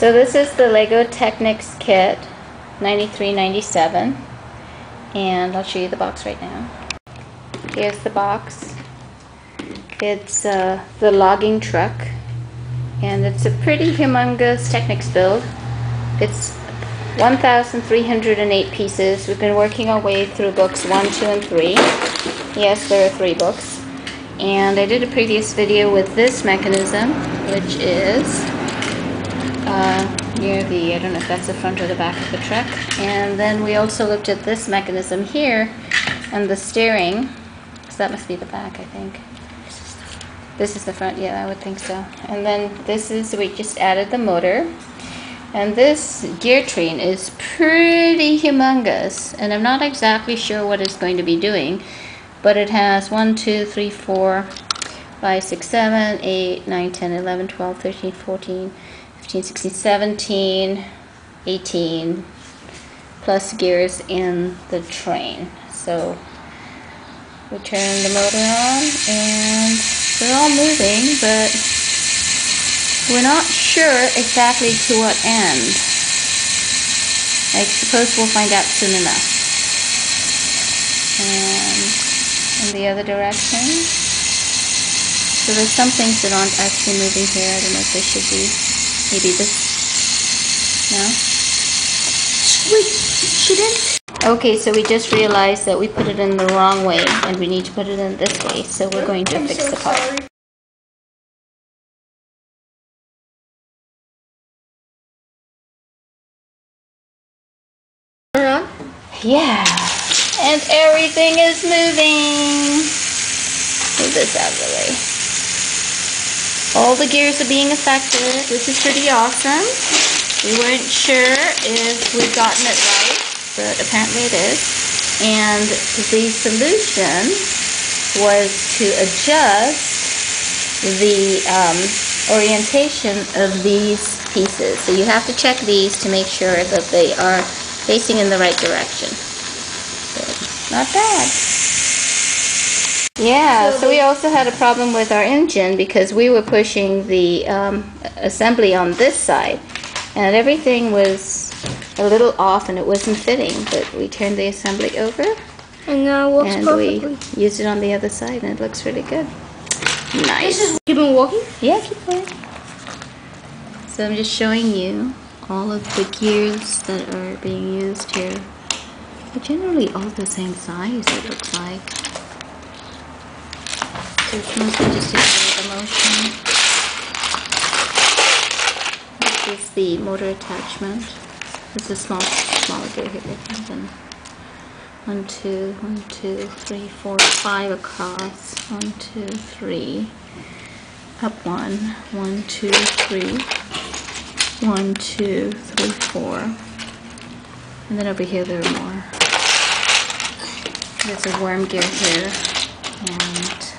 So this is the Lego Technics kit, 93.97, and I'll show you the box right now. Here's the box. It's the logging truck, and it's a pretty humongous Technics build. It's 1,308 pieces. We've been working our way through books 1, 2, and 3. Yes, there are 3 books. And I did a previous video with this mechanism, which is near the, I don't know if that's the front or the back of the truck. And then we also looked at this mechanism here and the steering, so that must be the back, I think. This is the front, yeah, I would think so. And then this is, we just added the motor. And this gear train is pretty humongous, and I'm not exactly sure what it's going to be doing, but it has 1, 2, 3, 4, 5, 6, 7, 8, 9, 10, 11, 12, 13, 14, 15, 16, 17, 18 plus gears in the train. So we turn the motor on and they're all moving, but we're not sure exactly to what end. I suppose we'll find out soon enough. And in the other direction. So there's some things that aren't actually moving here. I don't know if they should be. Maybe this. No? Wait, shouldn't? Okay, so we just realized that we put it in the wrong way and we need to put it in this way. So we're going to fix the part. Yeah, and everything is moving. Move this out of the way. All the gears are being affected, which is pretty awesome. We weren't sure if we'd gotten it right, but apparently it is. And the solution was to adjust the orientation of these pieces. So you have to check these to make sure that they are facing in the right direction. So, not bad. Yeah, so we also had a problem with our engine because we were pushing the assembly on this side, and everything was a little off and it wasn't fitting, but we turned the assembly over And now it works perfectly. We used it on the other side and it looks really good. Nice. Keep on walking? Yeah, keep going. So I'm just showing you all of the gears that are being used here. They're generally all the same size, it looks like. So it's mostly just to show the motion. This is the motor attachment. It's a smaller gear here, I think. And 1, 2, 1, 2, 3, 4, 5 across. 1, 2, 3. Up 1. 1, 2, 3. 1, 2, 3, 4. And then over here there are more. There's a worm gear here. And